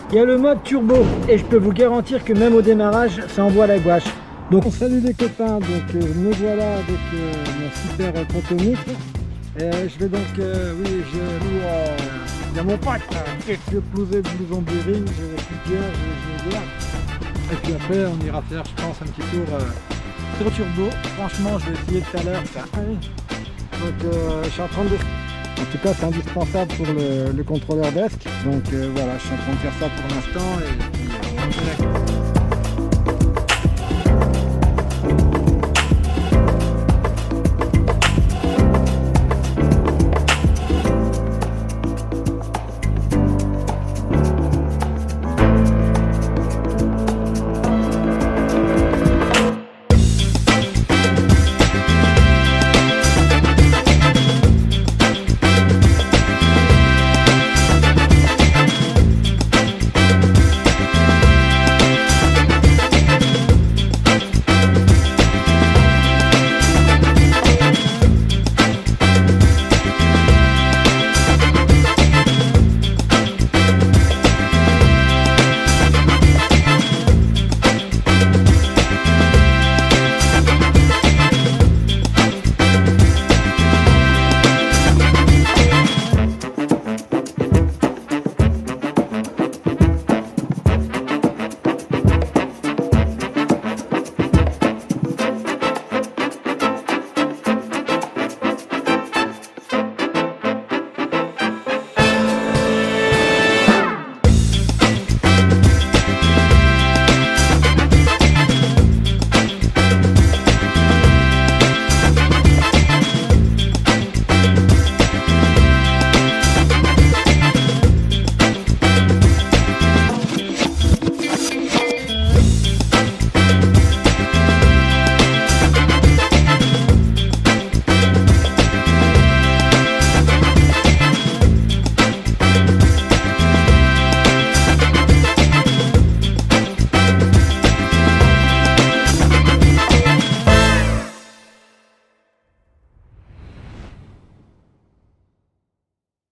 Il y a le mode turbo et je peux vous garantir que même au démarrage, ça envoie la gouache. Donc salut les copains, donc me voilà avec mon super protomètre. Je vais donc, oui, il y a mon pote qui a posé le blouson du ring, j'ai les figures, j'ai les bières. Et puis après on ira faire, je pense, un petit tour sur turbo. Franchement, je vais essayer tout à l'heure ça. Donc je suis en train de... En tout cas, c'est indispensable pour le contrôleur desk. Donc voilà, je suis en train de faire ça pour l'instant et puis on fait la...